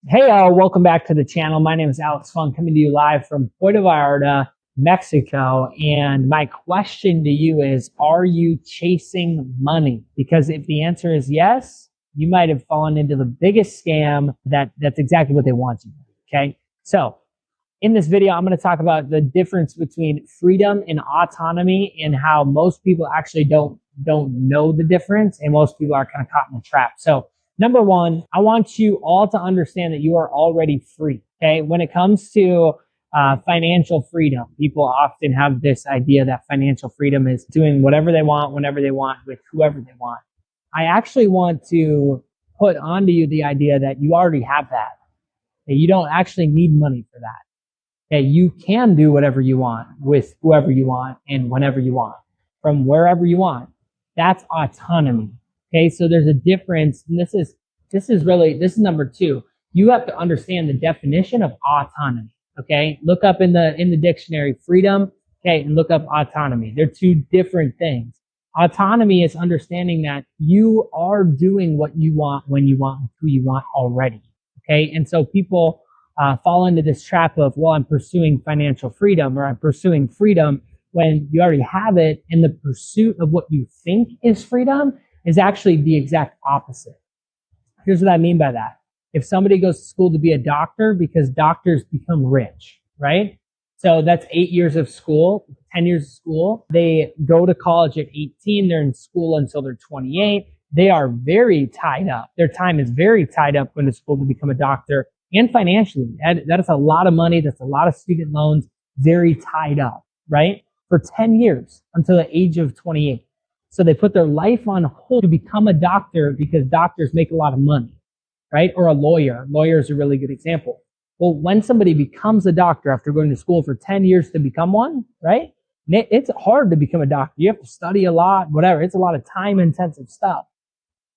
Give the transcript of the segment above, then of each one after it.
Hey, all, welcome back to the channel. My name is Alex Fung, coming to you live from Puerto Vallarta, Mexico. And my question to you is, are you chasing money? Because if the answer is yes, you might have fallen into the biggest scam that's exactly what they want you to. Okay. So in this video, I'm going to talk about the difference between freedom and autonomy and how most people actually don't know the difference. And most people are kind of caught in a trap. So number one, I want you all to understand that you are already free. Okay. When it comes to financial freedom, people often have this idea that financial freedom is doing whatever they want, whenever they want, with whoever they want. I actually want to put onto you the idea that you already have that you don't actually need money for that. Okay. You can do whatever you want with whoever you want and whenever you want from wherever you want. That's autonomy. Okay, so there's a difference, and this is number two. You have to understand the definition of autonomy. Okay, look up in the dictionary freedom. Okay, and look up autonomy. They're two different things. Autonomy is understanding that you are doing what you want, when you want, who you want already. Okay, and so people fall into this trap of, well, I'm pursuing financial freedom, or I'm pursuing freedom when you already have it, and the pursuit of what you think is freedom is actually the exact opposite. Here's what I mean by that. If somebody goes to school to be a doctor, because doctors become rich, right? So that's 8 years of school, 10 years of school. They go to college at 18. They're in school until they're 28. They are very tied up. Their time is very tied up going to school to become a doctor, and financially. That is a lot of money. That's a lot of student loans, very tied up, right? For 10 years until the age of 28. So they put their life on hold to become a doctor because doctors make a lot of money, right? Or a lawyer. Lawyer is a really good example. Well, when somebody becomes a doctor after going to school for 10 years to become one, right? It's hard to become a doctor. You have to study a lot, whatever. It's a lot of time intensive stuff.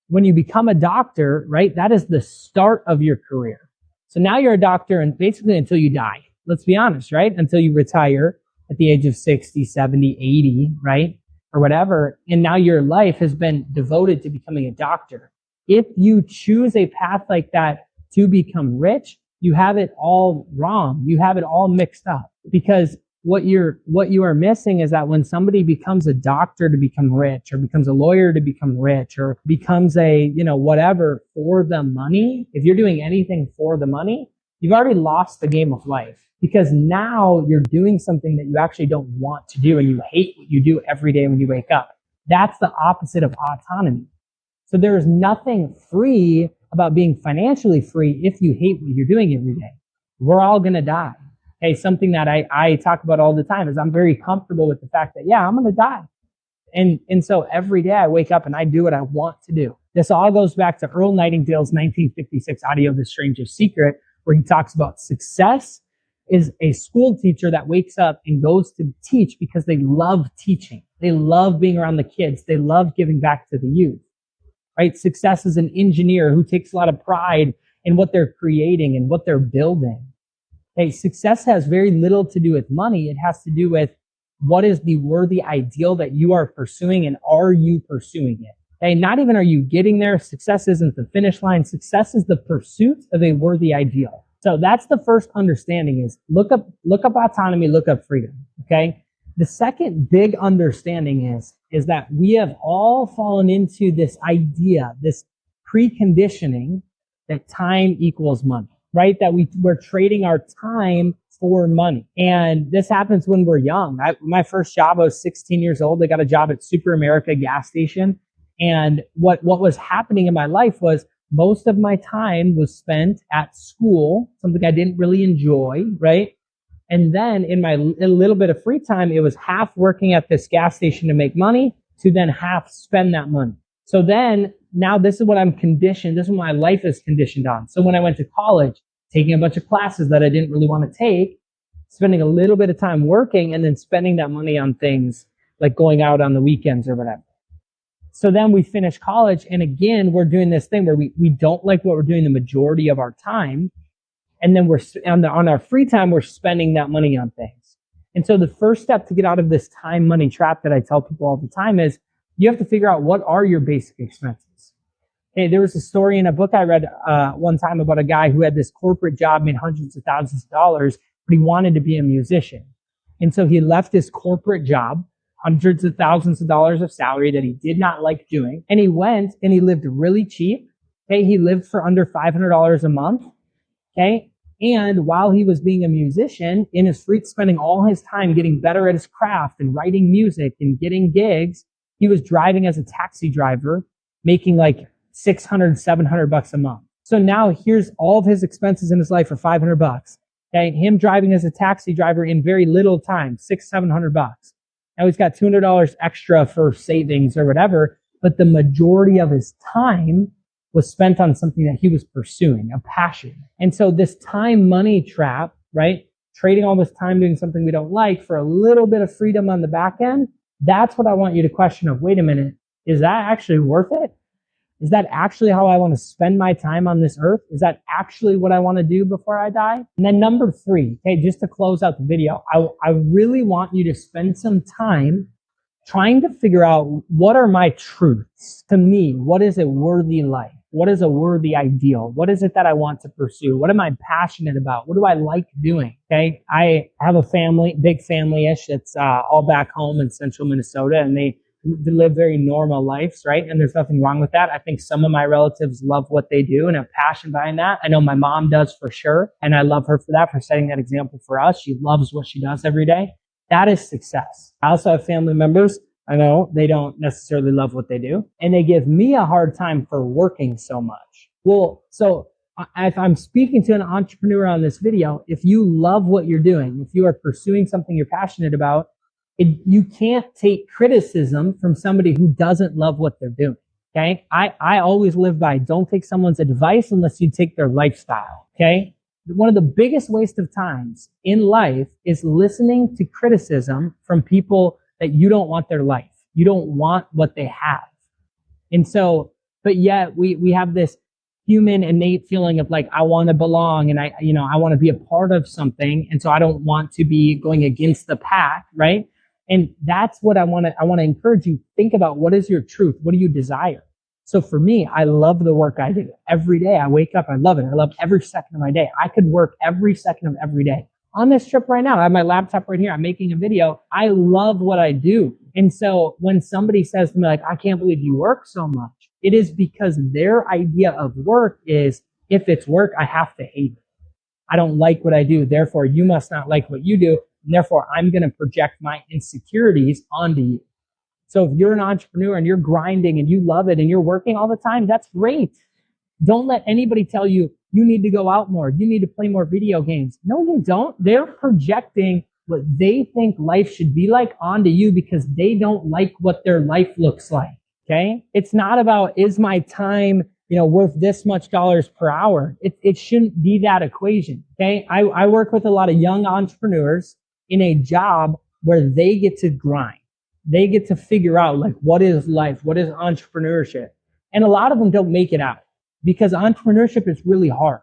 When you become a doctor, right? That is the start of your career. So now you're a doctor, and basically until you die. Let's be honest, right? Until you retire at the age of 60, 70, 80, right? Or whatever, and now your life has been devoted to becoming a doctor. If you choose a path like that to become rich, you have it all wrong. You have it all mixed up, because what you are missing is that when somebody becomes a doctor to become rich, or becomes a lawyer to become rich, or becomes a, whatever for the money, if you're doing anything for the money, you've already lost the game of life. Because now you're doing something that you actually don't want to do, and you hate what you do every day when you wake up. That's the opposite of autonomy. So there is nothing free about being financially free if you hate what you're doing every day. We're all going to die. Okay, something that I talk about all the time is I'm very comfortable with the fact that, yeah, I'm going to die. And so every day I wake up and I do what I want to do. This all goes back to Earl Nightingale's 1956 audio, The Strangest Secret, where he talks about success is a school teacher that wakes up and goes to teach because they love teaching. They love being around the kids. They love giving back to the youth, right? Success is an engineer who takes a lot of pride in what they're creating and what they're building. Okay, success has very little to do with money. It has to do with what is the worthy ideal that you are pursuing, and are you pursuing it? Okay, not even are you getting there. Success isn't the finish line. Success is the pursuit of a worthy ideal. So that's the first understanding, is look up autonomy, look up freedom. Okay. The second big understanding is that we have all fallen into this idea, this preconditioning that time equals money, right? That we're trading our time for money. And this happens when we're young. My first job, I was 16 years old. I got a job at Super America gas station. And what was happening in my life was, most of my time was spent at school, something I didn't really enjoy, right? And then in a little bit of free time, it was half working at this gas station to make money, to then half spend that money. So then, now this is what I'm conditioned, this is what my life is conditioned on. So when I went to college, taking a bunch of classes that I didn't really want to take, spending a little bit of time working, and then spending that money on things like going out on the weekends or whatever. So then we finish college, and again, we're doing this thing where we don't like what we're doing the majority of our time. And then we're on our free time, we're spending that money on things. And so the first step to get out of this time money trap that I tell people all the time is, you have to figure out, what are your basic expenses? Hey, there was a story in a book I read one time about a guy who had this corporate job, made hundreds of thousands of dollars, but he wanted to be a musician. And so he left his corporate job, hundreds of thousands of dollars of salary that he did not like doing. And he went and he lived really cheap. Okay. He lived for under $500 a month. Okay. And while he was being a musician, in his free, spending all his time getting better at his craft and writing music and getting gigs, he was driving as a taxi driver, making like $600, $700 a month. So now here's all of his expenses in his life for $500. Okay. Him driving as a taxi driver in very little time, $600, $700. Now he's got $200 extra for savings or whatever, but the majority of his time was spent on something that he was pursuing, a passion. And so this time money trap, right? Trading all this time doing something we don't like for a little bit of freedom on the back end. That's what I want you to question of, wait a minute, is that actually worth it? Is that actually how I want to spend my time on this earth? Is that actually what I want to do before I die? And then number 3, okay, just to close out the video, I really want you to spend some time trying to figure out, what are my truths? To me, what is a worthy life? What is a worthy ideal? What is it that I want to pursue? What am I passionate about? What do I like doing? Okay. I have a family, big family-ish, that's all back home in central Minnesota, and they live very normal lives, right? And there's nothing wrong with that. I think some of my relatives love what they do and have passion behind that. I know my mom does for sure. And I love her for that, for setting that example for us. She loves what she does every day. That is success. I also have family members. I know they don't necessarily love what they do, and they give me a hard time for working so much. Well, so if I'm speaking to an entrepreneur on this video, if you love what you're doing, if you are pursuing something you're passionate about, you can't take criticism from somebody who doesn't love what they're doing. Okay. I always live by, don't take someone's advice unless you take their lifestyle. Okay. One of the biggest waste of times in life is listening to criticism from people that you don't want their life. You don't want what they have. And so, but yet we have this human innate feeling of like, I want to belong and I want to be a part of something. And so I don't want to be going against the pack, right? And that's what I want to encourage you. Think about, what is your truth? What do you desire? So for me, I love the work I do every day. I wake up. I love it. I love every second of my day. I could work every second of every day. On this trip right now, I have my laptop right here. I'm making a video. I love what I do. And so when somebody says to me, like, I can't believe you work so much, it is because their idea of work is, if it's work, I have to hate it. I don't like what I do. Therefore, you must not like what you do. And therefore, I'm going to project my insecurities onto you. So if you're an entrepreneur and you're grinding and you love it and you're working all the time, that's great. Don't let anybody tell you, you need to go out more. You need to play more video games. No, you don't. They're projecting what they think life should be like onto you because they don't like what their life looks like. Okay. It's not about, is my time, worth this much dollars per hour? It shouldn't be that equation. Okay. I work with a lot of young entrepreneurs in a job where they get to grind. They get to figure out, like, what is life? What is entrepreneurship? And a lot of them don't make it out because entrepreneurship is really hard.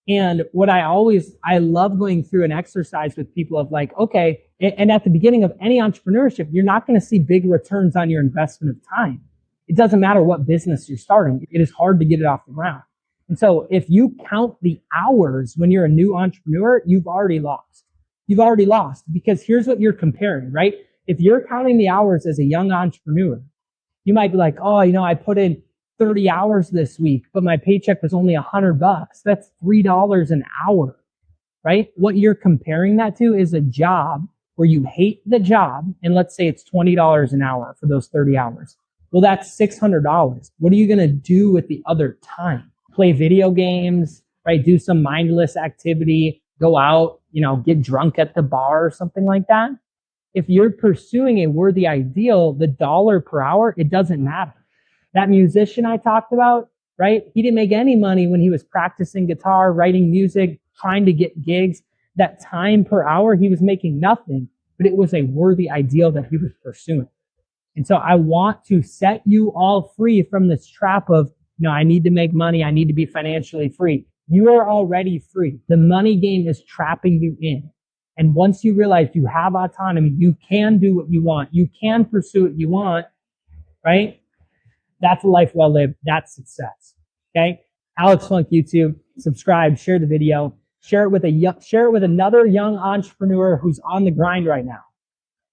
And what I love going through an exercise with people of like, okay, and at the beginning of any entrepreneurship, you're not going to see big returns on your investment of time. It doesn't matter what business you're starting. It is hard to get it off the ground. And so if you count the hours when you're a new entrepreneur, you've already lost. You've already lost because here's what you're comparing, right? If you're counting the hours as a young entrepreneur, you might be like, oh, I put in 30 hours this week, but my paycheck was only $100. That's $3 an hour, right? What you're comparing that to is a job where you hate the job. And let's say it's $20 an hour for those 30 hours. Well, that's $600. What are you going to do with the other time? Play video games, right? Do some mindless activity, go out, get drunk at the bar or something like that. If you're pursuing a worthy ideal, the dollar per hour, it doesn't matter. That musician I talked about, right? He didn't make any money when he was practicing guitar, writing music, trying to get gigs. That time per hour, he was making nothing, but it was a worthy ideal that he was pursuing. And so I want to set you all free from this trap of, I need to make money. I need to be financially free. You are already free. The money game is trapping you in. And once you realize you have autonomy, you can do what you want. You can pursue what you want, right? That's a life well lived. That's success. Okay. Alex Funk YouTube, subscribe, share the video, share it with another young entrepreneur who's on the grind right now.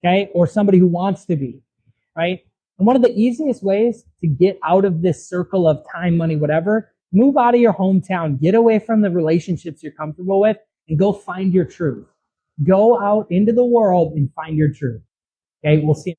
Okay. Or somebody who wants to be, right? And one of the easiest ways to get out of this circle of time, money, whatever, move out of your hometown, get away from the relationships you're comfortable with, and go find your truth. Go out into the world and find your truth. Okay, we'll see you.